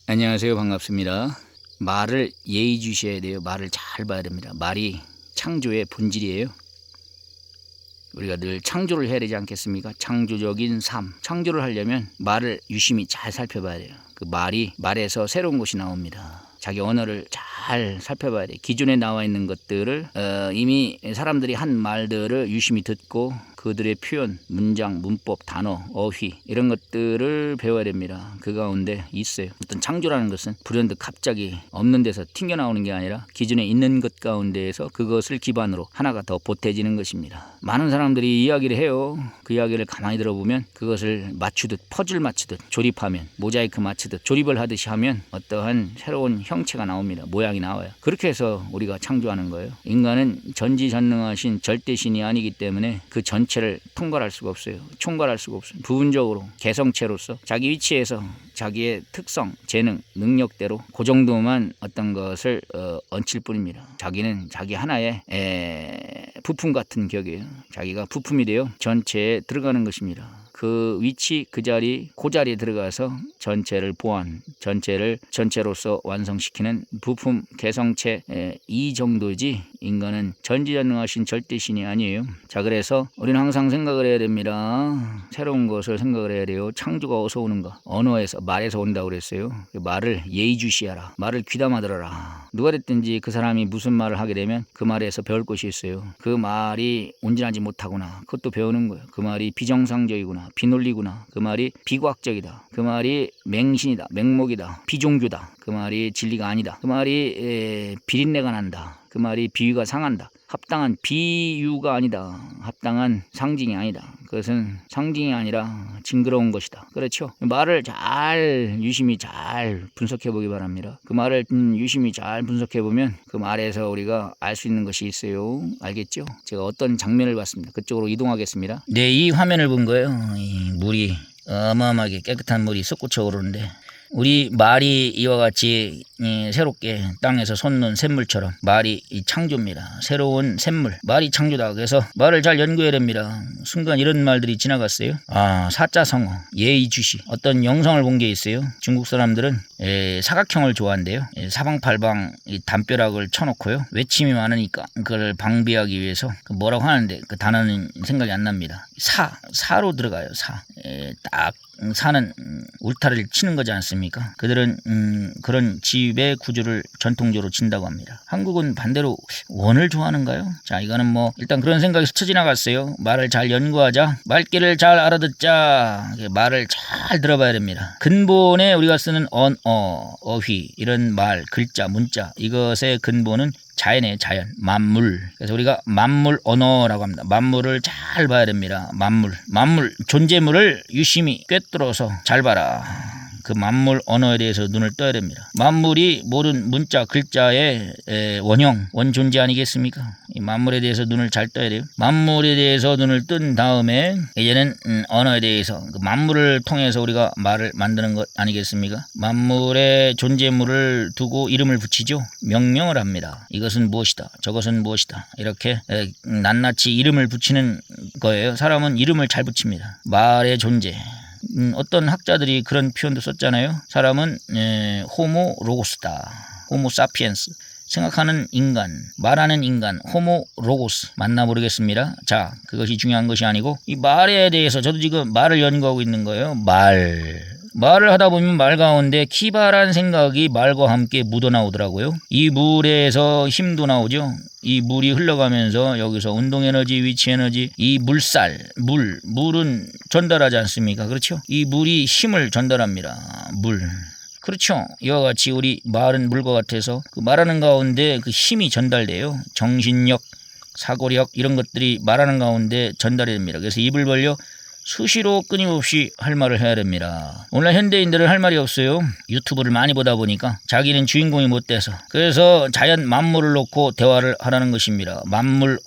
안녕하세요. 반갑습니다. 말을 예의주시해야 돼요. 말을 잘 봐야 됩니다. 말이 창조의 본질이에요. 우리가 늘 창조를 해야 되지 않겠습니까? 창조적인 삶. 창조를 하려면 말을 유심히 잘 살펴봐야 돼요. 그 말에서 새로운 것이 나옵니다. 자기 언어를 잘 살펴봐야 돼요. 기존에 나와 있는 것들을 이미 사람들이 한 말들을 유심히 듣고 그들의 표현, 문장, 문법, 단어, 어휘 이런 것들을 배워야 됩니다. 그 가운데 있어요. 어떤 창조라는 것은 불현듯 갑자기 없는 데서 튕겨나오는 게 아니라 기존에 있는 것 가운데에서 그것을 기반으로 하나가 더 보태지는 것입니다. 많은 사람들이 이야기를 해요. 그 이야기를 가만히 들어보면 그것을 맞추듯 퍼즐 맞추듯 조립하면 모자이크 맞추듯 조립을 하듯이 하면 어떠한 새로운 형체가 나옵니다. 모양이 나와요. 그렇게 해서 우리가 창조하는 거예요. 인간은 전지전능하신 절대신이 아니기 때문에 그 전체를 통괄할 수가 없어요. 총괄할 수가 없어요. 부분적으로 개성체로서 자기 위치에서 자기의 특성, 재능, 능력대로 그 정도만 어떤 것을 얹힐 뿐입니다. 자기는 자기 하나의 부품 같은 격이에요. 자기가 부품이 되어 전체에 들어가는 것입니다. 그 위치, 그 자리, 그 자리에 들어가서 전체를 보완, 전체를 전체로서 완성시키는 부품, 개성체 이 정도지 인간은 전지전능하신 절대신이 아니에요. 자, 그래서 우리는 항상 생각을 해야 됩니다. 새로운 것을 생각을 해야 돼요. 창조가 어디서 오는가? 언어에서, 말에서 온다고 그랬어요. 말을 예의주시하라. 말을 귀담아 들어라. 누가 됐든지 그 사람이 무슨 말을 하게 되면 그 말에서 배울 것이 있어요. 그 말이 온전하지 못하구나. 그것도 배우는 거예요. 그 말이 비정상적이구나. 비논리구나. 그 말이 비과학적이다. 그 말이 맹신이다. 맹목이다. 비종교다. 그 말이 진리가 아니다. 그 말이 비린내가 난다. 그 말이 비유가 상한다. 합당한 비유가 아니다. 합당한 상징이 아니다. 그것은 상징이 아니라 징그러운 것이다. 그렇죠? 말을 잘 유심히 잘 분석해 보기 바랍니다. 그 말을 유심히 잘 분석해 보면 그 말에서 우리가 알 수 있는 것이 있어요. 알겠죠? 제가 어떤 장면을 봤습니다. 그쪽으로 이동하겠습니다. 네, 이 화면을 본 거예요. 이 물이 어마어마하게 깨끗한 물이 솟구쳐 오르는데 우리 말이 이와 같이 새롭게 땅에서 솟는 샘물처럼 말이 창조입니다. 새로운 샘물, 말이 창조다. 그래서 말을 잘 연구해야 됩니다. 순간 이런 말들이 지나갔어요. 사자성어, 예의주시. 어떤 영상을 본 게 있어요. 중국 사람들은 사각형을 좋아한대요. 사방팔방 담벼락을 쳐놓고요. 외침이 많으니까 그걸 방비하기 위해서 뭐라고 하는데 그 단어는 생각이 안 납니다. 사로 들어가요. 딱 사는 울타리를 치는 거지 않습니까? 그들은 그런 집의 구조를 전통적으로 진다고 합니다. 한국은 반대로 원을 좋아하는가요? 자, 이거는 뭐 일단 그런 생각이 스쳐 지나갔어요. 말을 잘 연구하자. 말귀를 잘 알아듣자. 말을 잘 들어봐야 됩니다. 근본에 우리가 쓰는 언어, 어휘, 이런 말, 글자, 문자 이것의 근본은 자연의 자연, 만물. 그래서 우리가 만물 언어라고 합니다. 만물을 잘 봐야 됩니다. 만물, 존재물을 유심히 꿰뚫어서 잘 봐라. 그 만물 언어에 대해서 눈을 떠야 됩니다. 만물이 모든 문자, 글자의 원형, 원존재 아니겠습니까? 이 만물에 대해서 눈을 잘 떠야 돼요. 만물에 대해서 눈을 뜬 다음에 이제는 언어에 대해서 그 만물을 통해서 우리가 말을 만드는 것 아니겠습니까? 만물의 존재물을 두고 이름을 붙이죠. 명령을 합니다. 이것은 무엇이다. 저것은 무엇이다. 이렇게 낱낱이 이름을 붙이는 거예요. 사람은 이름을 잘 붙입니다. 말의 존재. 어떤 학자들이 그런 표현도 썼잖아요. 사람은 호모 로고스다. 호모 사피엔스. 생각하는 인간, 말하는 인간, 호모 로고스. 맞나 모르겠습니다. 자, 그것이 중요한 것이 아니고 이 말에 대해서 저도 지금 말을 연구하고 있는 거예요. 말을 하다 보면 말 가운데 기발한 생각이 말과 함께 묻어나오더라고요. 이 물에서 힘도 나오죠. 이 물이 흘러가면서 여기서 운동에너지, 위치에너지, 이 물은 전달하지 않습니까? 그렇죠? 이 물이 힘을 전달합니다. 그렇죠. 이와 같이 우리 말은 물과 같아서 그 말하는 가운데 그 힘이 전달돼요. 정신력, 사고력 이런 것들이 말하는 가운데 전달이 됩니다. 그래서 입을 벌려 수시로 끊임없이 할 말을 해야 됩니다. 오늘 현대인들은 할 말이 없어요. 유튜브를 많이 보다 보니까 자기는 주인공이 못 돼서. 그래서 자연 만물을 놓고 대화를 하라는 것입니다. 만물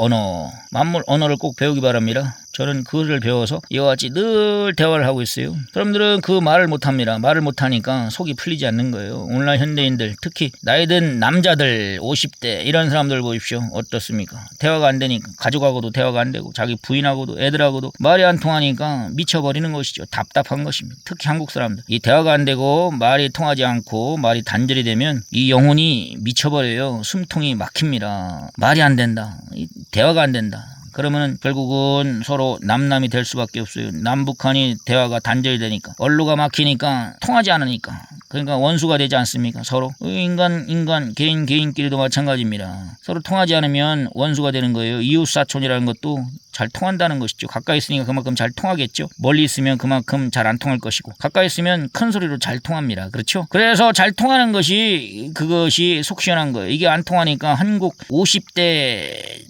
언어를 꼭 배우기 바랍니다. 저는 그것을 배워서 이와 같이 늘 대화를 하고 있어요. 사람들은 그 말을 못합니다. 말을 못하니까 속이 풀리지 않는 거예요. 오늘날 현대인들, 특히 나이 든 남자들 50대 이런 사람들 보십시오. 어떻습니까? 대화가 안 되니까 가족하고도 대화가 안 되고 자기 부인하고도 애들하고도 말이 안 통하니까 미쳐버리는 것이죠. 답답한 것입니다. 특히 한국 사람들. 이 대화가 안 되고 말이 통하지 않고 말이 단절이 되면 이 영혼이 미쳐버려요. 숨통이 막힙니다. 말이 안 된다. 대화가 안 된다. 그러면은 결국은 서로 남남이 될 수밖에 없어요. 남북한이 대화가 단절이 되니까 언루가 막히니까 통하지 않으니까 그러니까 원수가 되지 않습니까? 서로 인간 개인끼리도 마찬가지입니다. 서로 통하지 않으면 원수가 되는 거예요. 이웃사촌이라는 것도 잘 통한다는 것이죠. 가까이 있으니까 그만큼 잘 통하겠죠. 멀리 있으면 그만큼 잘 안 통할 것이고 가까이 있으면 큰 소리로 잘 통합니다. 그렇죠? 그래서 잘 통하는 것이 그것이 속 시원한 거예요. 이게 안 통하니까 한국 50대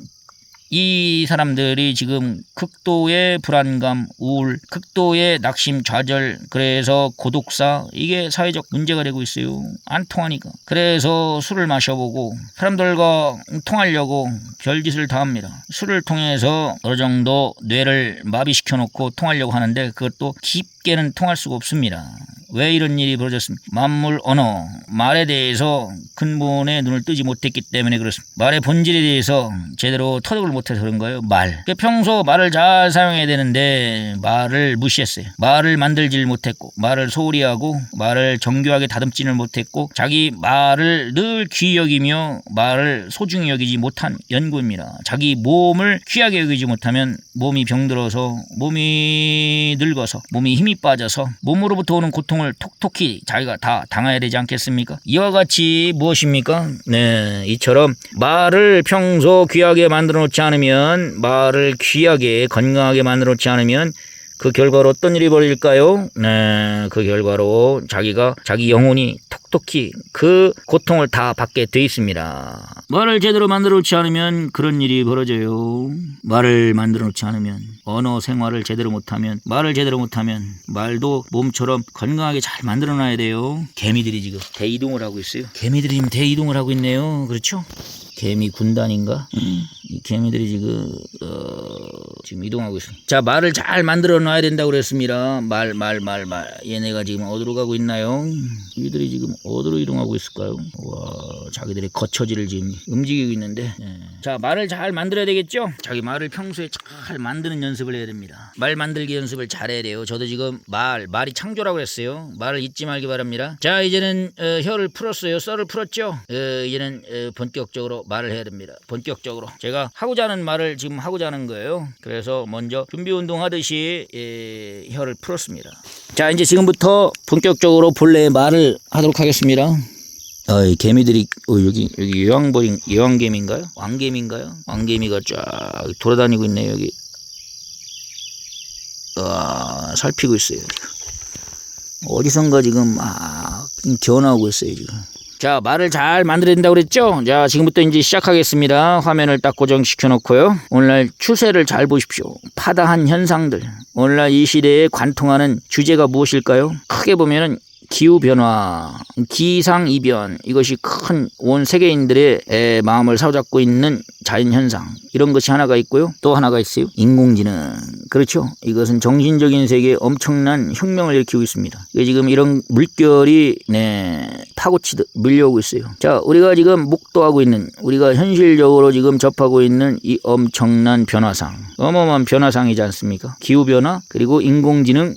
이 사람들이 지금 극도의 불안감, 우울, 극도의 낙심, 좌절, 그래서 고독사 이게 사회적 문제가 되고 있어요. 안 통하니까. 그래서 술을 마셔보고 사람들과 통하려고 별짓을 다 합니다. 술을 통해서 어느 정도 뇌를 마비시켜 놓고 통하려고 하는데 그것도 깊게는 통할 수가 없습니다. 왜 이런 일이 벌어졌습니까? 만물 언어, 말에 대해서 근본에 눈을 뜨지 못했기 때문에 그렇습니다. 말의 본질에 대해서 제대로 터득을 못해서 그런 거예요. 말. 평소 말을 잘 사용해야 되는데 말을 무시했어요. 말을 만들질 못했고 말을 소홀히 하고 말을 정교하게 다듬지를 못했고 자기 말을 늘 귀히 여기며 말을 소중히 여기지 못한 연구입니다. 자기 몸을 귀하게 여기지 못하면 몸이 병들어서 몸이 늙어서 몸이 힘이 빠져서 몸으로부터 오는 고통을 톡톡히 자기가 다 당해야 되지 않겠습니까? 이와 같이 무엇입니까? 네, 이처럼 말을 평소 귀하게 만들어 놓지 않으면 말을 귀하게 건강하게 만들어 놓지 않으면 그 결과로 어떤 일이 벌어질까요? 네, 그 결과로 자기 영혼이 톡톡히 그 고통을 다 받게 돼 있습니다. 말을 제대로 만들어 놓지 않으면 그런 일이 벌어져요. 말을 만들어 놓지 않으면 언어 생활을 제대로 못하면 말을 제대로 못하면 말도 몸처럼 건강하게 잘 만들어 놔야 돼요. 개미들이 지금 대이동을 하고 있어요. 개미들이 지금 대이동을 하고 있네요. 그렇죠? 개미 군단인가? 이 개미들이 지금 이동하고 있습니다. 자, 말을 잘 만들어 놔야 된다고 그랬습니다. 말. 얘네가 지금 어디로 가고 있나요? 이들이 지금 어디로 이동하고 있을까요? 와, 자기들의 거처지를 지금 움직이고 있는데. 네. 자, 말을 잘 만들어야 되겠죠? 자기 말을 평소에 잘 만드는 연습을 해야 됩니다. 말 만들기 연습을 잘해야 돼요. 저도 지금 말이 창조라고 했어요. 말을 잊지 말기 바랍니다. 자, 이제는 혀를 풀었어요. 썰을 풀었죠? 이제는 본격적으로 말을 해야 됩니다. 본격적으로 제가 하고자 하는 말을 지금 하고자 하는 거예요. 그래서 먼저 준비 운동 하듯이 혀를 풀었습니다. 자, 이제 지금부터 본격적으로 본래의 말을 하도록 하겠습니다. 이 개미들이 여기 여왕개미인가요? 왕개미인가요? 왕개미가 쫙 돌아다니고 있네요. 여기 살피고 있어요. 어디선가 지금 막 겨나오고 있어요 지금. 자, 말을 잘 만들어야 된다고 그랬죠? 자, 지금부터 이제 시작하겠습니다. 화면을 딱 고정시켜 놓고요. 오늘날 추세를 잘 보십시오. 파다한 현상들. 오늘날 이 시대에 관통하는 주제가 무엇일까요? 크게 보면은 기후변화, 기상이변, 이것이 큰 온 세계인들의 마음을 사로잡고 있는 자연현상, 이런 것이 하나가 있고요. 또 하나가 있어요. 인공지능. 그렇죠. 이것은 정신적인 세계에 엄청난 혁명을 일으키고 있습니다. 지금 이런 물결이 파고치듯 밀려오고 있어요. 자, 우리가 지금 목도하고 있는, 우리가 현실적으로 지금 접하고 있는 이 엄청난 변화상, 어마어마한 변화상이지 않습니까? 기후변화 그리고 인공지능,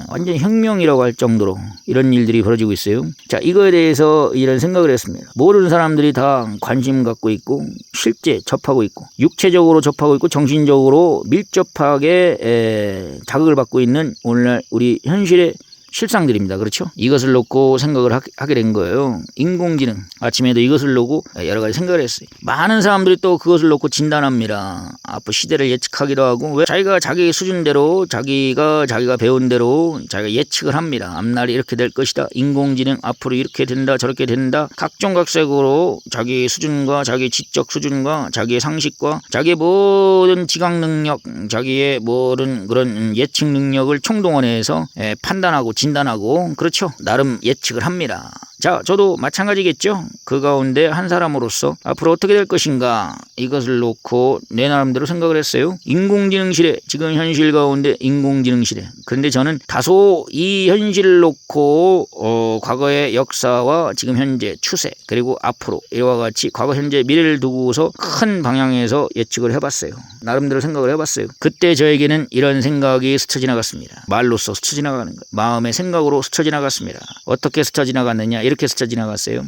완전 혁명이라고 할 정도로 이런 일들이 벌어지고 있어요. 자, 이거에 대해서 이런 생각을 했습니다. 모든 사람들이 다 관심 갖고 있고 실제 접하고 있고 육체적으로 접하고 있고 정신적으로 밀접하게 자극을 받고 있는 오늘날 우리 현실의 실상들입니다. 그렇죠? 이것을 놓고 생각을 하게 된 거예요. 인공지능. 아침에도 이것을 놓고 여러 가지 생각을 했어요. 많은 사람들이 또 그것을 놓고 진단합니다. 앞으로 시대를 예측하기도 하고, 왜 자기가 자기 수준대로 자기가 배운 대로 자기가 예측을 합니다. 앞날이 이렇게 될 것이다. 인공지능 앞으로 이렇게 된다, 저렇게 된다. 각종각색으로 자기 수준과 자기 지적 수준과 자기의 상식과 자기의 모든 지각 능력, 자기의 모든 그런 예측 능력을 총동원해서 판단하고 진단하고, 그렇죠? 나름 예측을 합니다. 자, 저도 마찬가지겠죠. 그 가운데 한 사람으로서 앞으로 어떻게 될 것인가 이것을 놓고 내 나름대로 생각을 했어요. 인공지능 시대, 지금 현실 가운데 인공지능 시대. 그런데 저는 다소 이 현실을 놓고 과거의 역사와 지금 현재 추세 그리고 앞으로 이와 같이 과거 현재 미래를 두고서 큰 방향에서 예측을 해봤어요. 나름대로 생각을 해봤어요. 그때 저에게는 이런 생각이 스쳐 지나갔습니다. 말로써 스쳐 지나가는 것, 마음의 생각으로 스쳐 지나갔습니다. 어떻게 스쳐 지나갔느냐, 이렇게 스쳐 지나갔어요.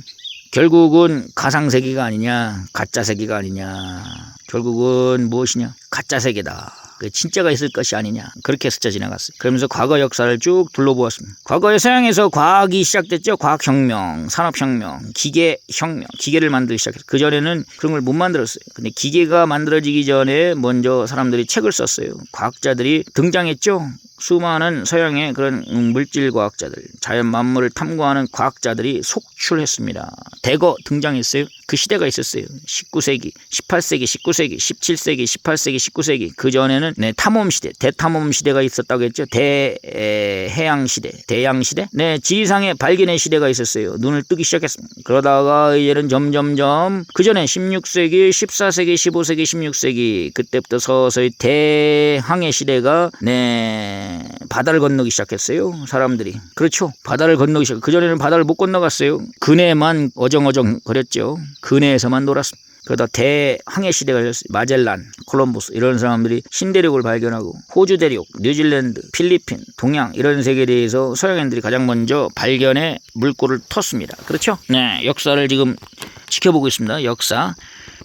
결국은 가상세계가 아니냐, 가짜세계가 아니냐, 결국은 무엇이냐, 가짜세계다. 그 진짜가 있을 것이 아니냐, 그렇게 스쳐 지나갔어요. 그러면서 과거 역사를 쭉 둘러보았습니다. 과거에 서양에서 과학이 시작됐죠. 과학혁명, 산업혁명, 기계혁명, 기계를 만들기 시작했어요. 그전에는 그런 걸 못 만들었어요. 근데 기계가 만들어지기 전에 먼저 사람들이 책을 썼어요. 과학자들이 등장했죠. 수많은 서양의 그런 물질 과학자들, 자연 만물을 탐구하는 과학자들이 속출했습니다. 대거 등장했어요. 그 시대가 있었어요. 19세기, 18세기, 19세기, 17세기, 18세기, 19세기. 그전에는 탐험 시대, 대탐험 시대가 있었다고 했죠. 대해양 시대, 대양 시대. 지리상의 발견의 시대가 있었어요. 눈을 뜨기 시작했습니다. 그러다가 이제는 점점점 그전에 16세기, 14세기, 15세기, 16세기 그때부터 서서히 대항해 시대가 바다를 건너기 시작했어요. 사람들이. 그렇죠. 바다를 건너기 시작. 그전에는 바다를 못 건너갔어요. 근해만 어정어정 거렸죠. 근해에서만 놀았습니다. 그러다 대항해 시대가 열렸어요. 마젤란, 콜럼버스 이런 사람들이 신대륙을 발견하고 호주 대륙, 뉴질랜드, 필리핀, 동양 이런 세계에 대해서 서양인들이 가장 먼저 발견해 물꼬를 텄습니다. 그렇죠? 네, 역사를 지금 지켜보고 있습니다. 역사.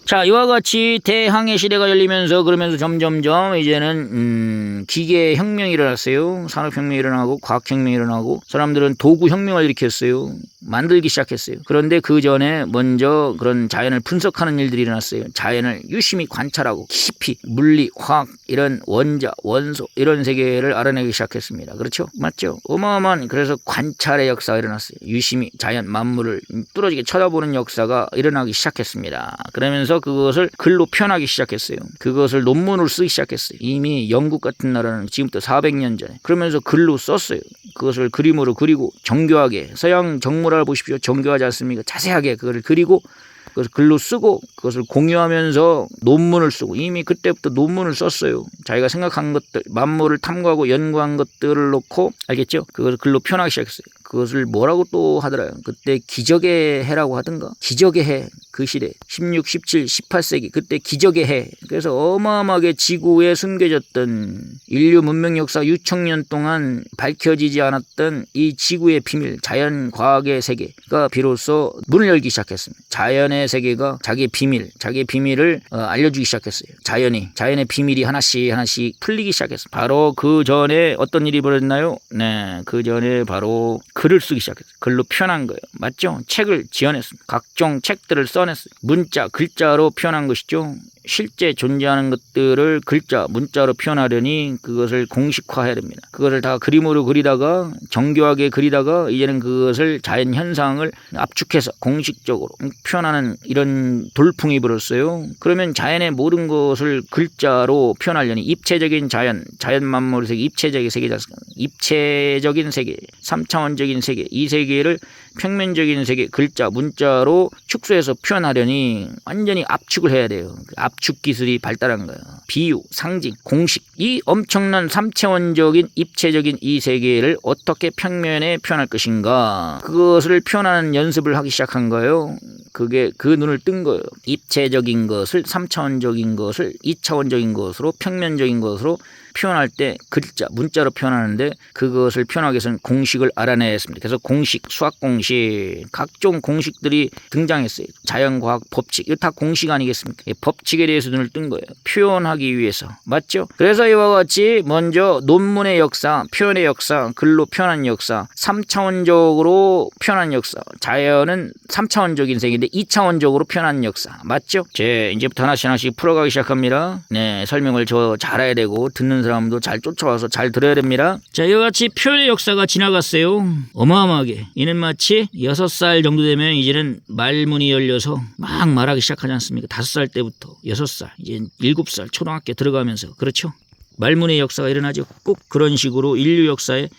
자, 이와 같이 대항해 시대가 열리면서 그러면서 점점점 이제는 기계혁명이 일어났어요. 산업혁명이 일어나고 과학혁명이 일어나고 사람들은 도구혁명을 일으켰어요. 만들기 시작했어요. 그런데 그 전에 먼저 그런 자연을 분석하는 일들이 일어났어요. 자연을 유심히 관찰하고 깊이 물리, 화학 이런 원자, 원소 이런 세계를 알아내기 시작했습니다. 그렇죠? 맞죠? 어마어마한 그래서 관찰의 역사가 일어났어요. 유심히 자연 만물을 뚫어지게 쳐다보는 역사가 일어나기 시작했습니다. 그러면서 그것을 글로 표현하기 시작했어요. 그것을 논문을 쓰기 시작했어요. 이미 영국 같은 나라는 지금부터 400년 전에 그러면서 글로 썼어요. 그것을 그림으로 그리고 정교하게 서양 정물화를 보십시오. 정교하지 않습니까? 자세하게 그것을 그리고 그것을 글로 쓰고 그것을 공유하면서 논문을 쓰고 이미 그때부터 논문을 썼어요. 자기가 생각한 것들 만물을 탐구하고 연구한 것들을 놓고 알겠죠? 그것을 글로 표현하기 시작했어요. 그것을 뭐라고 또 하더라요. 그때 기적의 해라고 하던가. 기적의 해. 그 시대 16, 17, 18세기 그때 기적의 해. 그래서 어마어마하게 지구에 숨겨졌던 인류 문명 역사 6천년 동안 밝혀지지 않았던 이 지구의 비밀, 자연과학의 세계가 비로소 문을 열기 시작했습니다. 자연의 세계가 자기의 비밀을 알려주기 시작했어요. 자연의 비밀이 하나씩 풀리기 시작했습니다. 바로 그 전에 어떤 일이 벌어졌나요? 네, 그 전에 바로 글을 쓰기 시작했어요. 글로 표현한 거예요. 맞죠? 책을 지어냈습니다. 각종 책들을 써냈어요. 문자, 글자로 표현한 것이죠. 실제 존재하는 것들을 글자, 문자로 표현하려니 그것을 공식화해야 됩니다. 그것을 다 그림으로 그리다가 정교하게 그리다가 이제는 그것을 자연 현상을 압축해서 공식적으로 표현하는 이런 돌풍이 불었어요. 그러면 자연의 모든 것을 글자로 표현하려니 입체적인 자연 만물의 세계, 입체적인 세계지 않습니까? 입체적인 세계, 3차원적인 세계, 이 세계를 평면적인 세계, 글자, 문자로 축소해서 표현하려니 완전히 압축을 해야 돼요. 압축 기술이 발달한 거예요. 비유, 상징, 공식, 이 엄청난 3차원적인 입체적인 이 세계를 어떻게 평면에 표현할 것인가, 그것을 표현하는 연습을 하기 시작한 거예요. 그게 그 눈을 뜬 거예요. 입체적인 것을 3차원적인 것을 2차원적인 것으로 평면적인 것으로 표현할 때 글자, 문자로 표현하는데 그것을 표현하기 위해서는 공식을 알아내야 했습니다. 그래서 공식, 수학 공식, 각종 공식들이 등장했어요. 자연과학 법칙, 이거 다 공식 아니겠습니까? 법칙에 대해서 눈을 뜬 거예요. 표현하기 위해서. 맞죠? 그래서 이와 같이 먼저 논문의 역사, 표현의 역사, 글로 표현한 역사, 3차원적으로 표현한 역사, 자연은 3차원적인 세계인데 2차원적으로 표현한 역사. 맞죠? 이제부터 하나씩 풀어가기 시작합니다. 네, 설명을 저 잘해야 되고 듣는 사람도 잘 쫓아와서 잘 들어야 됩니다. 자, 이와 같이 표현의 역사가 지나갔어요. 어마어마하게. 이는 마치 6살 정도 되면 이제는 말문이 열려서 막 말하기 시작하지 않습니까? 5살 때부터 6살, 이제 7살 초등학교 들어가면서. 그렇죠? 말문의 역사가 일어나죠. 꼭 그런 식으로 인류 역사에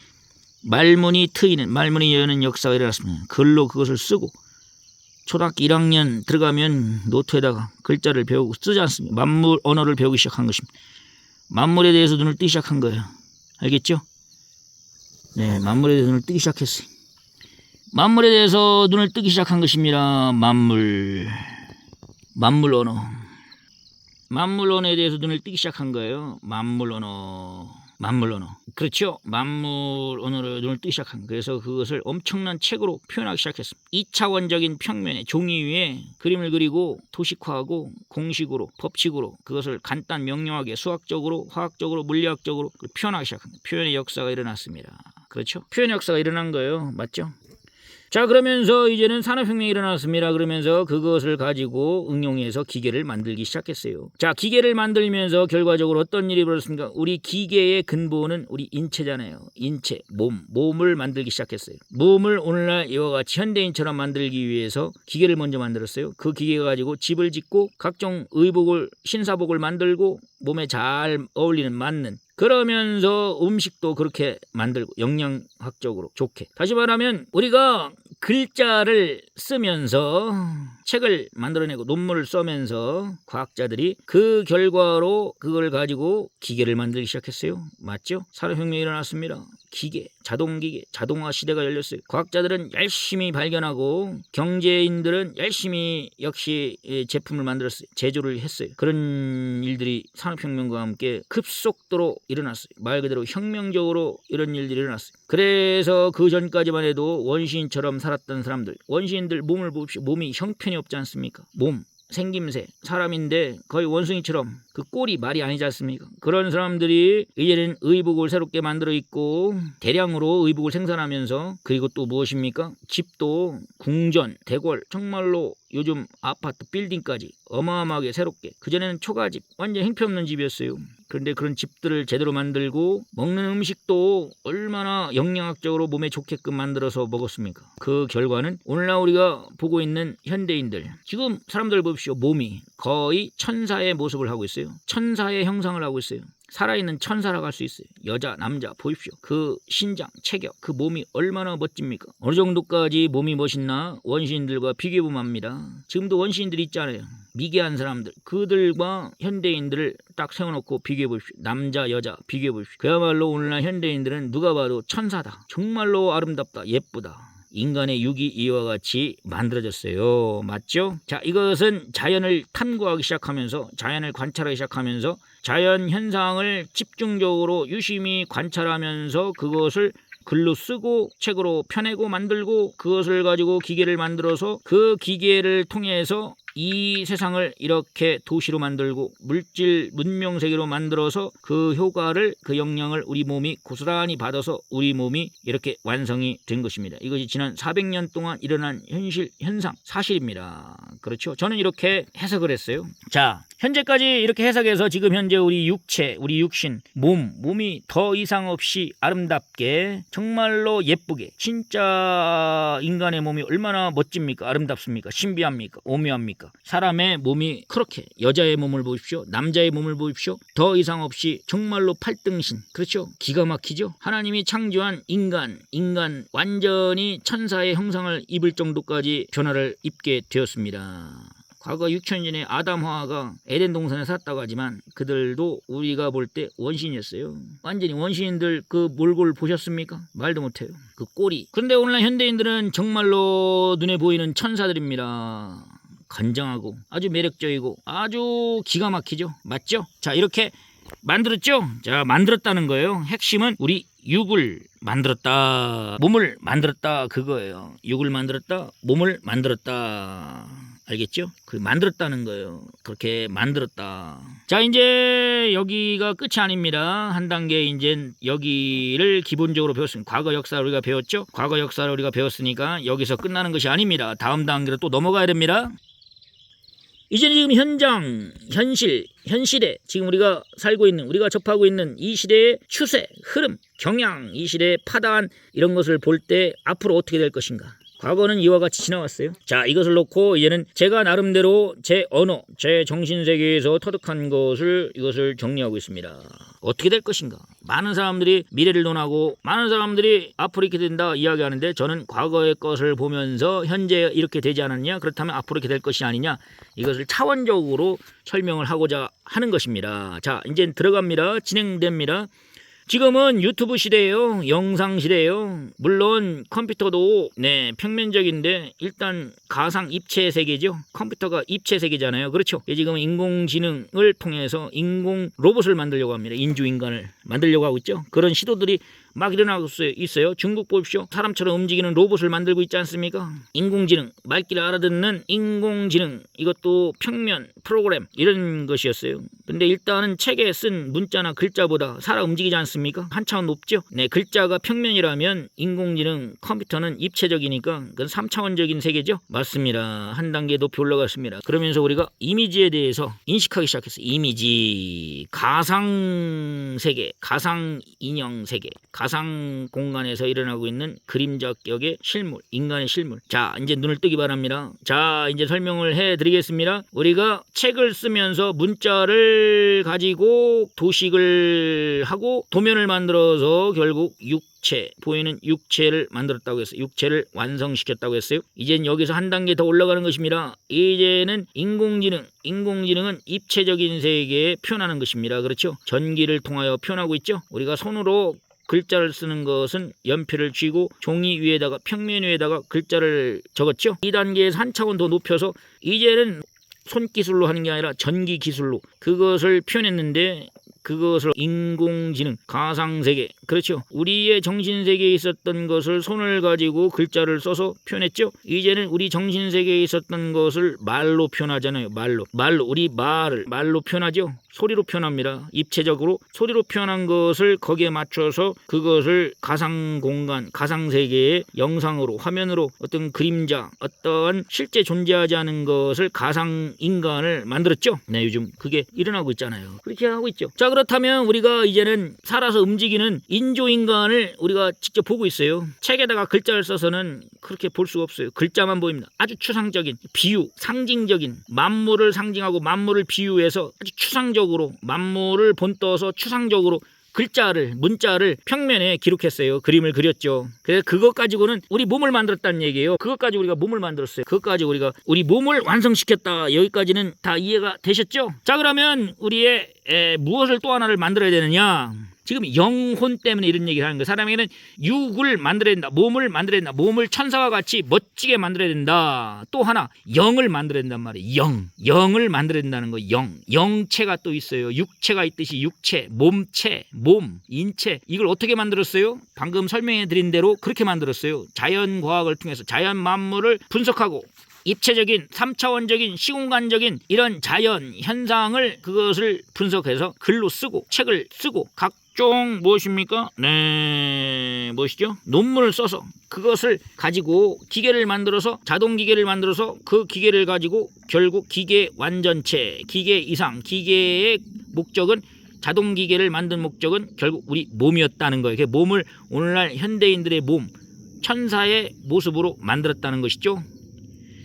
말문이 트이는, 말문이 여는 역사가 일어났습니다. 글로 그것을 쓰고 초등학교 1학년 들어가면 노트에다가 글자를 배우고 쓰지 않습니다. 만물 언어를 배우기 시작한 것입니다. 만물에 대해서 눈을 뜨기 시작한 거예요. 알겠죠? 네, 만물에 대해서 눈을 뜨기 시작했어요. 만물에 대해서 눈을 뜨기 시작한 것입니다. 만물 언어. 만물 언어에 대해서 눈을 뜨기 시작한 거예요. 만물 언어. 그렇죠? 만물 언어로 눈을 뜨기 시작한 거예요. 그래서 그것을 엄청난 책으로 표현하기 시작했습니다. 2차원적인 평면에 종이 위에 그림을 그리고 도식화하고 공식으로, 법칙으로 그것을 간단 명료하게 수학적으로, 화학적으로, 물리학적으로 표현하기 시작한 거예요. 표현의 역사가 일어났습니다. 그렇죠? 표현의 역사가 일어난 거예요. 맞죠? 자, 그러면서 이제는 산업혁명이 일어났습니다. 그러면서 그것을 가지고 응용해서 기계를 만들기 시작했어요. 자, 기계를 만들면서 결과적으로 어떤 일이 벌어졌습니까? 우리 기계의 근본은 우리 인체잖아요. 인체, 몸을 만들기 시작했어요. 몸을 오늘날 이와 같이 현대인처럼 만들기 위해서 기계를 먼저 만들었어요. 그 기계가 가지고 집을 짓고 각종 의복을, 신사복을 만들고 몸에 잘 어울리는, 맞는, 그러면서 음식도 그렇게 만들고 영양학적으로 좋게. 다시 말하면 우리가 글자를 쓰면서 책을 만들어내고 논문을 써면서 과학자들이 그 결과로 그걸 가지고 기계를 만들기 시작했어요. 맞죠? 산업혁명이 일어났습니다. 기계, 자동기계, 자동화 시대가 열렸어요. 과학자들은 열심히 발견하고 경제인들은 열심히 역시 제품을 만들었어요. 제조를 했어요. 그런 일들이 산업혁명과 함께 급속도로 일어났어요. 말 그대로 혁명적으로 이런 일들이 일어났어요. 그래서 그 전까지만 해도 원시인처럼 살았던 사람들, 원시인들 몸을 보십시오. 몸이 형편이 없지 않습니까? 몸, 생김새, 사람인데 거의 원숭이처럼 그 꼴이 말이 아니지 않습니까? 그런 사람들이 이제는 의복을 새롭게 만들어 입고 대량으로 의복을 생산하면서, 그리고 또 무엇입니까? 집도 궁전, 대궐, 정말로 요즘 아파트 빌딩까지 어마어마하게 새롭게, 그전에는 초가집, 완전 형편없는 집이었어요. 그런데 그런 집들을 제대로 만들고 먹는 음식도 얼마나 영양학적으로 몸에 좋게끔 만들어서 먹었습니까? 그 결과는 오늘날 우리가 보고 있는 현대인들, 지금 사람들 보십시오. 몸이 거의 천사의 모습을 하고 있어요. 천사의 형상을 하고 있어요. 살아있는 천사라고 할 수 있어요. 여자, 남자 보십시오. 그 신장, 체격, 그 몸이 얼마나 멋집니까? 어느 정도까지 몸이 멋있나 원시인들과 비교해보면 합니다. 지금도 원시인들이 있잖아요. 미개한 사람들, 그들과 현대인들을 딱 세워놓고 비교해보십시오. 남자, 여자 비교해보십시오. 그야말로 오늘날 현대인들은 누가 봐도 천사다. 정말로 아름답다, 예쁘다. 인간의 육이 이와 같이 만들어졌어요. 맞죠? 자, 이것은 자연을 탐구하기 시작하면서, 자연을 관찰하기 시작하면서, 자연 현상을 집중적으로 유심히 관찰하면서 그것을 글로 쓰고 책으로 펴내고 만들고, 그것을 가지고 기계를 만들어서 그 기계를 통해서 이 세상을 이렇게 도시로 만들고 물질 문명 세계로 만들어서 그 효과를, 그 영향을 우리 몸이 고스란히 받아서 우리 몸이 이렇게 완성이 된 것입니다. 이것이 지난 400년 동안 일어난 현실, 현상, 사실입니다. 그렇죠? 저는 이렇게 해석을 했어요. 자, 현재까지 이렇게 해석해서 지금 현재 우리 육체, 우리 육신, 몸이 더 이상 없이 아름답게, 정말로 예쁘게, 진짜 인간의 몸이 얼마나 멋집니까? 아름답습니까? 신비합니까? 오묘합니까? 사람의 몸이 그렇게, 여자의 몸을 보십시오. 남자의 몸을 보십시오. 더 이상 없이 정말로 팔등신, 그렇죠? 기가 막히죠? 하나님이 창조한 인간 완전히 천사의 형상을 입을 정도까지 변화를 입게 되었습니다. 과거 6천 년에 아담 하와가 에덴 동산에 살았다고 하지만 그들도 우리가 볼 때 원시인이었어요. 완전히 원시인들 그 몰골 보셨습니까? 말도 못해요. 그 꼬리. 그런데 오늘날 현대인들은 정말로 눈에 보이는 천사들입니다. 건장하고 아주 매력적이고 아주 기가 막히죠. 맞죠? 자, 이렇게 만들었죠? 자, 만들었다는 거예요. 핵심은 우리 육을 만들었다, 몸을 만들었다, 그거예요. 육을 만들었다, 몸을 만들었다. 알겠죠? 그 만들었다는 거예요. 그렇게 만들었다. 자, 이제 여기가 끝이 아닙니다. 한 단계 이제 여기를 기본적으로 배웠습니다. 과거 역사를 우리가 배웠죠? 과거 역사를 우리가 배웠으니까 여기서 끝나는 것이 아닙니다. 다음 단계로 또 넘어가야 됩니다. 이제는 지금 현장, 현시대, 지금 우리가 살고 있는, 우리가 접하고 있는 이 시대의 추세, 흐름, 경향, 이 시대의 파단, 이런 것을 볼 때 앞으로 어떻게 될 것인가. 과거는 이와 같이 지나왔어요. 자, 이것을 놓고 이제는 제가 나름대로 제 언어, 제 정신세계에서 터득한 것을 이것을 정리하고 있습니다. 어떻게 될 것인가? 많은 사람들이 미래를 논하고 많은 사람들이 앞으로 이렇게 된다 이야기하는데 저는 과거의 것을 보면서 현재 이렇게 되지 않았냐? 그렇다면 앞으로 이렇게 될 것이 아니냐? 이것을 차원적으로 설명을 하고자 하는 것입니다. 자, 이제 들어갑니다. 진행됩니다. 지금은 유튜브 시대예요. 영상 시대예요. 물론 컴퓨터도 평면적인데 일단 가상 입체 세계죠. 컴퓨터가 입체 세계잖아요. 그렇죠. 지금 인공지능을 통해서 인공 로봇을 만들려고 합니다. 인주인간을 만들려고 하고 있죠. 그런 시도들이 막 일어나고 있어요. 중국 보십시오. 사람처럼 움직이는 로봇을 만들고 있지 않습니까? 인공지능, 말귀를 알아듣는 인공지능, 이것도 평면, 프로그램 이런 것이었어요. 근데 일단은 책에 쓴 문자나 글자보다 살아 움직이지 않습니까? 한 차원 높죠? 네, 글자가 평면이라면 인공지능, 컴퓨터는 입체적이니까 그건 3차원적인 세계죠? 맞습니다. 한 단계 높이 올라갔습니다. 그러면서 우리가 이미지에 대해서 인식하기 시작했어요. 이미지, 가상 세계, 가상 인형 세계, 가상 공간에서 일어나고 있는 그림자격의 실물, 인간의 실물. 자, 이제 눈을 뜨기 바랍니다. 자, 이제 설명을 해드리겠습니다. 우리가 책을 쓰면서 문자를 가지고 도식을 하고 도면을 만들어서 결국 보이는 육체를 만들었다고 했어요. 육체를 완성시켰다고 했어요. 이젠 여기서 한 단계 더 올라가는 것입니다. 이제는 인공지능은 입체적인 세계에 표현하는 것입니다. 그렇죠? 전기를 통하여 표현하고 있죠. 우리가 손으로 글자를 쓰는 것은 연필을 쥐고 종이 위에다가 평면 위에다가 글자를 적었죠. 2단계에서 한 차원 더 높여서 이제는 손기술로 하는 게 아니라 전기 기술로 그것을 표현했는데 그것을 인공지능, 가상세계, 그렇죠. 우리의 정신세계에 있었던 것을 손을 가지고 글자를 써서 표현했죠. 이제는 우리 정신세계에 있었던 것을 말로 표현하잖아요. 말로 우리 말로 표현하죠. 소리로 표현합니다. 입체적으로 소리로 표현한 것을 거기에 맞춰서 그것을 가상공간, 가상세계의 영상으로, 화면으로 어떤 그림자, 어떤 실제 존재하지 않은 것을 가상인간을 만들었죠. 네, 요즘 그게 일어나고 있잖아요. 그렇게 하고 있죠. 자, 그렇다면 우리가 이제는 살아서 움직이는 인조인간을 우리가 직접 보고 있어요. 책에다가 글자를 써서는 그렇게 볼 수가 없어요. 글자만 보입니다. 아주 추상적인 비유, 상징적인 만물을 상징하고 만물을 비유해서 아주 추상적으로 만물을 본떠서 추상적으로 문자를 평면에 기록했어요. 그림을 그렸죠. 그래서 그것 가지고는 우리 몸을 만들었다는 얘기예요. 그것 가지고 우리가 몸을 만들었어요. 그것 가지고 우리가 우리 몸을 완성시켰다. 여기까지는 다 이해가 되셨죠? 자, 그러면 우리의 무엇을 또 하나를 만들어야 되느냐? 지금 영혼 때문에 이런 얘기를 하는 거예요. 사람에게는 육을 만들어야 된다. 몸을 만들어야 된다. 몸을 천사와 같이 멋지게 만들어야 된다. 또 하나 영을 만들어야 된단 말이에요. 영을 만들어야 된다는 거예요. 영체가 또 있어요. 육체가 있듯이 육체, 몸체, 몸, 인체, 이걸 어떻게 만들었어요? 방금 설명해 드린 대로 그렇게 만들었어요. 자연과학을 통해서 자연 만물을 분석하고 입체적인 3차원적인 시공간적인 이런 자연 현상을 그것을 분석해서 글로 쓰고 책을 쓰고 각종 무엇입니까? 무엇이죠? 논문을 써서 그것을 가지고 기계를 만들어서 자동기계를 만들어서 그 기계를 가지고 결국 기계 완전체, 기계 이상, 기계의 목적은 자동기계를 만든 목적은 결국 우리 몸이었다는 거예요. 몸을 오늘날 현대인들의 몸, 천사의 모습으로 만들었다는 것이죠.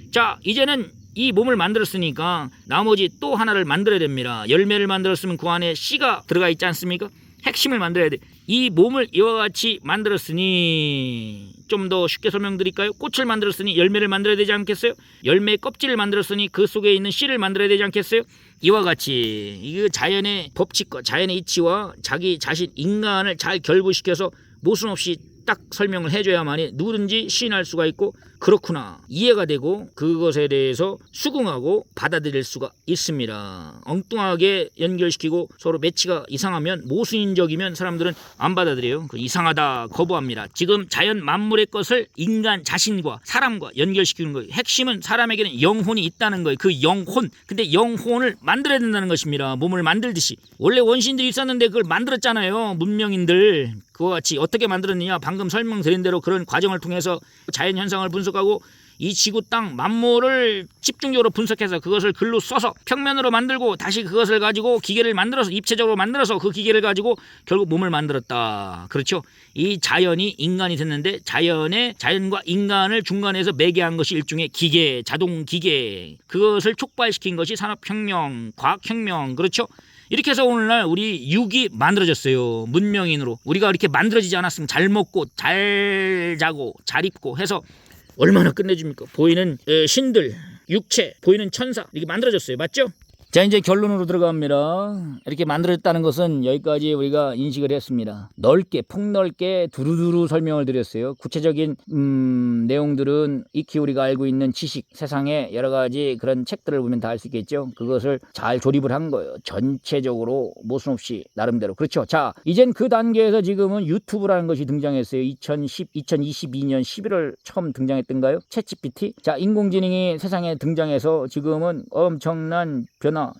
자, 이제는 이 몸을 만들었으니까 나머지 또 하나를 만들어야 됩니다. 열매를 만들었으면 그 안에 씨가 들어가 있지 않습니까? 핵심을 만들어야 돼. 이 몸을 이와 같이 만들었으니 좀 더 쉽게 설명드릴까요? 꽃을 만들었으니 열매를 만들어야 되지 않겠어요? 열매의 껍질을 만들었으니 그 속에 있는 씨를 만들어야 되지 않겠어요? 이와 같이 이 자연의 법칙과 자연의 이치와 자기 자신 인간을 잘 결부시켜서 모순 없이 딱 설명을 해줘야만이 누구든지 시인할 수가 있고 그렇구나 이해가 되고 그것에 대해서 수긍하고 받아들일 수가 있습니다. 엉뚱하게 연결시키고 서로 매치가 이상하면 모순인적이면 사람들은 안 받아들여요. 이상하다 거부합니다. 지금 자연 만물의 것을 인간 자신과 사람과 연결시키는 거예요. 핵심은 사람에게는 영혼이 있다는 거예요. 그 영혼, 근데 영혼을 만들어야 된다는 것입니다. 몸을 만들듯이. 원래 원시인들이 있었는데 그걸 만들었잖아요. 문명인들. 그와 같이 어떻게 만들었느냐, 방금 설명드린 대로 그런 과정을 통해서 자연 현상을 분석하고 이 지구 땅 만물을 집중적으로 분석해서 그것을 글로 써서 평면으로 만들고 다시 그것을 가지고 기계를 만들어서 입체적으로 만들어서 그 기계를 가지고 결국 몸을 만들었다. 그렇죠? 이 자연이 인간이 됐는데 자연과 인간을 중간에서 매개한 것이 일종의 기계, 자동 기계. 그것을 촉발시킨 것이 산업혁명, 과학혁명. 그렇죠? 이렇게 해서 오늘날 우리 육이 만들어졌어요. 문명인으로. 우리가 이렇게 만들어지지 않았으면 잘 먹고 잘 자고 잘 입고 해서 얼마나 끝내줍니까? 보이는 신들, 육체, 보이는 천사 이렇게 만들어졌어요. 맞죠? 자, 이제 결론으로 들어갑니다. 이렇게 만들어졌다는 것은 여기까지 우리가 인식을 했습니다. 넓게 폭넓게 두루두루 설명을 드렸어요. 구체적인 내용들은 익히 우리가 알고 있는 지식, 세상에 여러 가지 그런 책들을 보면 다 알 수 있겠죠. 그것을 잘 조립을 한 거예요. 전체적으로 모순 없이 나름대로. 그렇죠. 자, 이젠 그 단계에서 지금은 유튜브라는 것이 등장했어요. 2022년 11월 처음 등장했던가요? 챗GPT. 자, 인공지능이 세상에 등장해서 지금은 엄청난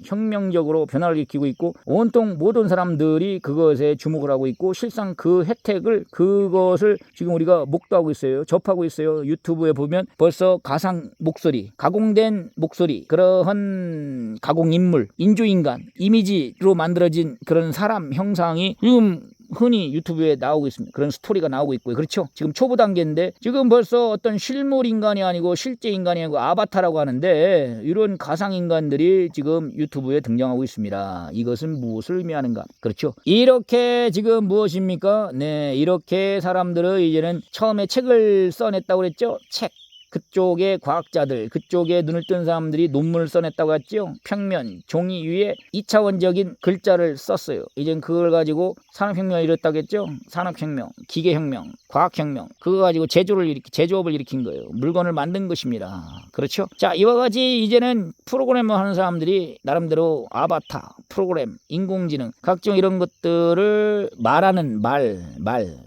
혁명적으로 변화를 일으키고 있고 온통 모든 사람들이 그것에 주목을 하고 있고 실상 그 혜택을 그것을 지금 우리가 목도하고 있어요. 접하고 있어요. 유튜브에 보면 벌써 가상 목소리, 가공된 목소리, 그러한 가공인물, 인조인간, 이미지로 만들어진 그런 사람 형상이 지금 흔히 유튜브에 나오고 있습니다. 그런 스토리가 나오고 있고요. 그렇죠? 지금 초보 단계인데 지금 벌써 어떤 실물 인간이 아니고 실제 인간이 아니고 아바타라고 하는데 이런 가상 인간들이 지금 유튜브에 등장하고 있습니다. 이것은 무엇을 의미하는가? 그렇죠? 이렇게 지금 무엇입니까? 네, 이렇게 사람들은 이제는 처음에 책을 써냈다고 그랬죠? 책. 그쪽의 과학자들, 그쪽에 눈을 뜬 사람들이 논문을 써냈다고 했죠. 평면, 종이 위에 2차원적인 글자를 썼어요. 이젠 그걸 가지고 산업혁명을 일었다고 했죠. 산업혁명, 기계혁명, 과학혁명, 그거 가지고 제조업을 일으킨 거예요. 물건을 만든 것입니다. 그렇죠? 자, 이와 같이 이제는 프로그래머 하는 사람들이 나름대로 아바타, 프로그램, 인공지능, 각종 이런 것들을 말하는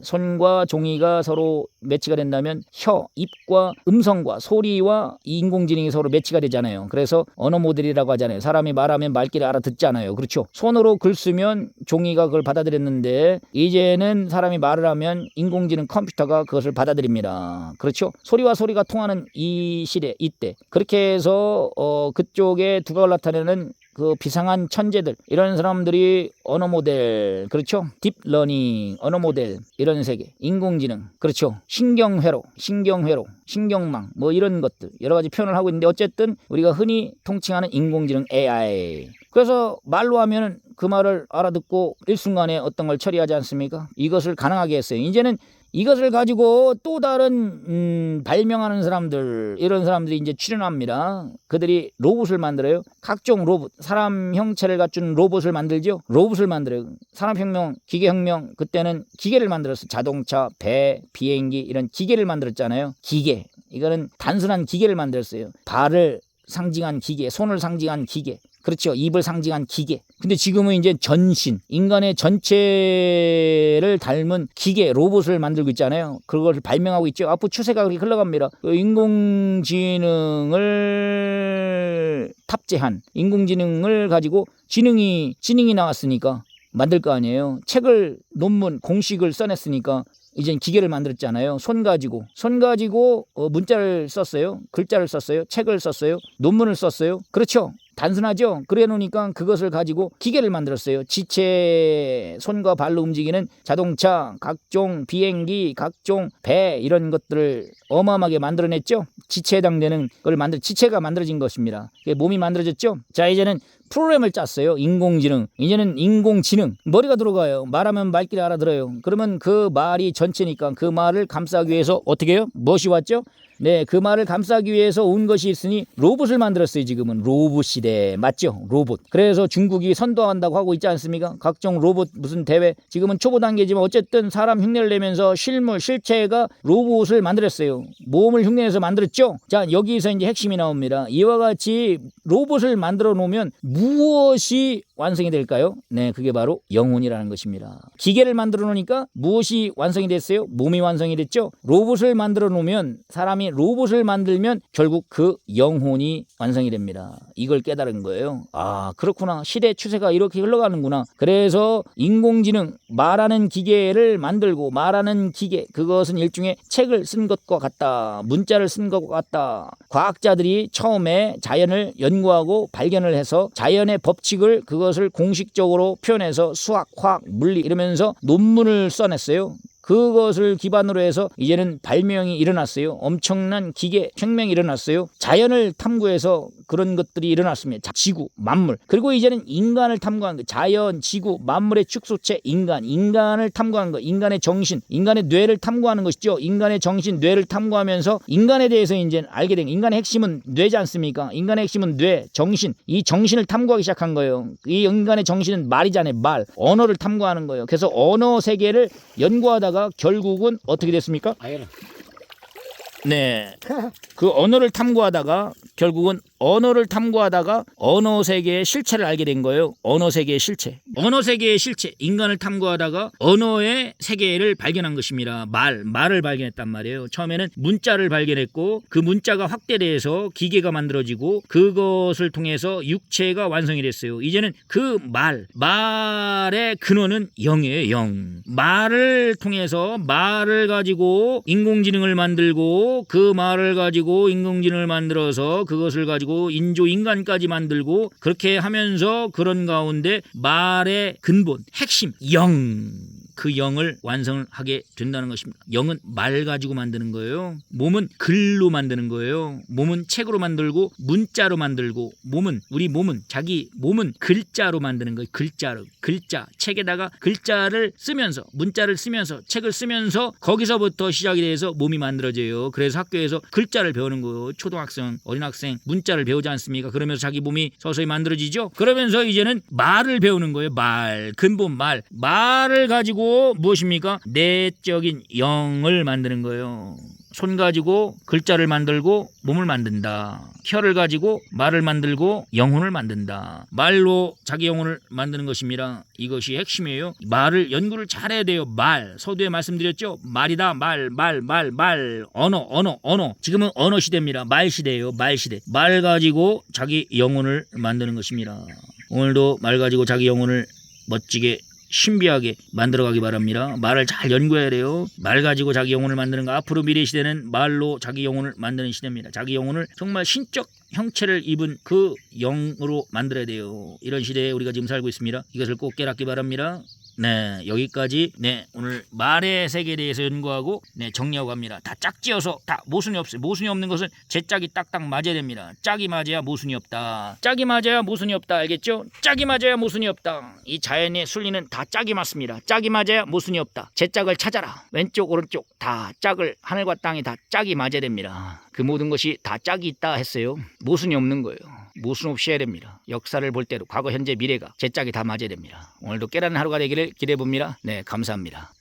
손과 종이가 서로 매치가 된다면 혀, 입과 음성과 소리와 이 인공지능이 서로 매치가 되잖아요. 그래서 언어 모델이라고 하잖아요. 사람이 말하면 말귀를 알아듣잖아요. 그렇죠? 손으로 글 쓰면 종이가 그걸 받아들였는데 이제는 사람이 말을 하면 인공지능 컴퓨터가 그것을 받아들입니다. 그렇죠? 소리와 소리가 통하는 이 시대, 이때 그렇게 해서 그쪽에 두각을 나타내는 그 비상한 천재들, 이런 사람들이 언어 모델, 그렇죠? 딥러닝, 언어 모델, 이런 세계, 인공지능, 그렇죠? 신경회로, 신경망, 뭐 이런 것들 여러 가지 표현을 하고 있는데 어쨌든 우리가 흔히 통칭하는 인공지능 AI. 그래서 말로 하면 그 말을 알아듣고 일순간에 어떤 걸 처리하지 않습니까? 이것을 가능하게 했어요. 이제는 이것을 가지고 또 다른 발명하는 사람들, 이런 사람들이 이제 출연합니다. 그들이 로봇을 만들어요. 각종 로봇, 사람 형체를 갖춘 로봇을 만들죠. 로봇을 만들어요. 산업혁명, 기계혁명, 그때는 기계를 만들었어요. 자동차, 배, 비행기, 이런 기계를 만들었잖아요. 기계, 이거는 단순한 기계를 만들었어요. 발을 상징한 기계, 손을 상징한 기계, 그렇죠. 입을 상징한 기계. 근데 지금은 이제 전신, 인간의 전체를 닮은 기계, 로봇을 만들고 있잖아요. 그걸 발명하고 있죠. 앞으로 추세가 그렇게 흘러갑니다. 인공지능을 탑재한, 인공지능을 가지고 지능이 나왔으니까 만들 거 아니에요. 책을, 논문, 공식을 써냈으니까 이젠 기계를 만들었잖아요. 손 가지고 문자를 썼어요. 글자를 썼어요. 책을 썼어요. 논문을 썼어요. 그렇죠. 단순하죠. 그래 놓으니까 그것을 가지고 기계를 만들었어요. 지체, 손과 발로 움직이는 자동차, 각종 비행기, 각종 배, 이런 것들을 어마어마하게 만들어냈죠. 지체에 해당되는 걸 지체가 만들어진 것입니다. 몸이 만들어졌죠. 자, 이제는 프로그램을 짰어요. 인공지능. 이제는 인공지능. 머리가 들어가요. 말하면 말귀를 알아들어요. 그러면 그 말이 전체니까 그 말을 감싸기 위해서 어떻게 해요? 무엇이 왔죠? 네, 그 말을 감싸기 위해서 온 것이 있으니 로봇을 만들었어요. 지금은 로봇 시대. 맞죠? 로봇. 그래서 중국이 선도한다고 하고 있지 않습니까? 각종 로봇 무슨 대회. 지금은 초보 단계지만 어쨌든 사람 흉내를 내면서 실체가 로봇을 만들었어요. 몸을 흉내내서 만들었죠? 자, 여기서 이제 핵심이 나옵니다. 이와 같이 로봇을 만들어 놓으면 무엇이 완성이 될까요? 네, 그게 바로 영혼이라는 것입니다. 기계를 만들어 놓으니까 무엇이 완성이 됐어요? 몸이 완성이 됐죠. 로봇을 만들어 놓으면, 사람이 로봇을 만들면 결국 그 영혼이 완성이 됩니다. 이걸 깨달은 거예요. 아, 그렇구나. 시대 추세가 이렇게 흘러가는구나. 그래서 인공지능, 말하는 기계를 만들고, 말하는 기계, 그것은 일종의 책을 쓴 것과 같다. 문자를 쓴 것과 같다. 과학자들이 처음에 자연을 연구하고 발견을 해서 자연의 법칙을, 그것을 공식적으로 표현해서 수학, 화학, 물리 이러면서 논문을 써냈어요. 그것을 기반으로 해서 이제는 발명이 일어났어요. 엄청난 기계 혁명이 일어났어요. 자연을 탐구해서 그런 것들이 일어났습니다. 지구, 만물. 그리고 이제는 인간을 탐구하는 거. 자연, 지구, 만물의 축소체 인간을 탐구하는 거. 인간의 정신, 인간의 뇌를 탐구하는 것이죠. 인간의 정신, 뇌를 탐구하면서 인간에 대해서 이제 알게 된, 인간의 핵심은 뇌지 않습니까? 인간의 핵심은 뇌, 정신. 이 정신을 탐구하기 시작한 거예요. 이 인간의 정신은 말이잖아요. 말, 언어를 탐구하는 거예요. 그래서 언어 세계를 연구하다가 결국은 어떻게 됐습니까? 네, 그 언어를 탐구하다가 결국은 언어 세계의 실체를 알게 된 거예요. 언어 세계의 실체. 언어 세계의 실체. 인간을 탐구하다가 언어의 세계를 발견한 것입니다. 말을 발견했단 말이에요. 처음에는 문자를 발견했고, 그 문자가 확대돼서 기계가 만들어지고, 그것을 통해서 육체가 완성이 됐어요. 이제는 그 말의 근원은 영이에요. 영. 말을 통해서, 말을 가지고 인공지능을 만들고, 그 말을 가지고 인공지능을 만들어서 그것을 가지고 인조인간까지 만들고, 그렇게 하면서 그런 가운데 말의 근본, 핵심, 영, 그 영을 완성을 하게 된다는 것입니다. 영은 말 가지고 만드는 거예요. 몸은 글로 만드는 거예요. 몸은 책으로 만들고 문자로 만들고, 우리 몸은 자기 몸은 글자로 만드는 거예요. 글자. 책에다가 글자를 쓰면서, 문자를 쓰면서, 책을 쓰면서 거기서부터 시작이 돼서 몸이 만들어져요. 그래서 학교에서 글자를 배우는 거예요. 초등학생, 어린학생 문자를 배우지 않습니까? 그러면서 자기 몸이 서서히 만들어지죠. 그러면서 이제는 말을 배우는 거예요. 말, 근본 말을 가지고 무엇입니까? 내적인 영을 만드는 거예요. 손 가지고 글자를 만들고 몸을 만든다. 혀를 가지고 말을 만들고 영혼을 만든다. 말로 자기 영혼을 만드는 것입니다. 이것이 핵심이에요. 말을 연구를 잘해야 돼요. 서두에 말씀드렸죠. 말이다. 말. 언어. 지금은 언어 시대입니다. 말 시대예요. 말 시대. 말 가지고 자기 영혼을 만드는 것입니다. 오늘도 말 가지고 자기 영혼을 멋지게, 신비하게 만들어가기 바랍니다. 말을 잘 연구해야 돼요. 말 가지고 자기 영혼을 만드는 거. 앞으로 미래 시대는 말로 자기 영혼을 만드는 시대입니다. 자기 영혼을 정말 신적 형체를 입은 그 영으로 만들어야 돼요. 이런 시대에 우리가 지금 살고 있습니다. 이것을 꼭 깨닫기 바랍니다. 네, 여기까지 오늘 말의 세계에 대해서 연구하고 정리하고 갑니다. 다 짝지어서 다 모순이 없어요. 모순이 없는 것은 제 짝이 딱딱 맞아야 됩니다. 짝이 맞아야 모순이 없다. 짝이 맞아야 모순이 없다. 알겠죠? 짝이 맞아야 모순이 없다. 이 자연의 순리는 다 짝이 맞습니다. 짝이 맞아야 모순이 없다. 제 짝을 찾아라. 왼쪽 오른쪽 다 짝을, 하늘과 땅이 다 짝이 맞아야 됩니다. 그 모든 것이 다 짝이 있다 했어요. 모순이 없는 거예요. 모순 없이 해야 됩니다. 역사를 볼 때도 과거, 현재, 미래가 제 짝이 다 맞아야 됩니다. 오늘도 깨닫는 하루가 되기를 기대해 봅니다. 네, 감사합니다.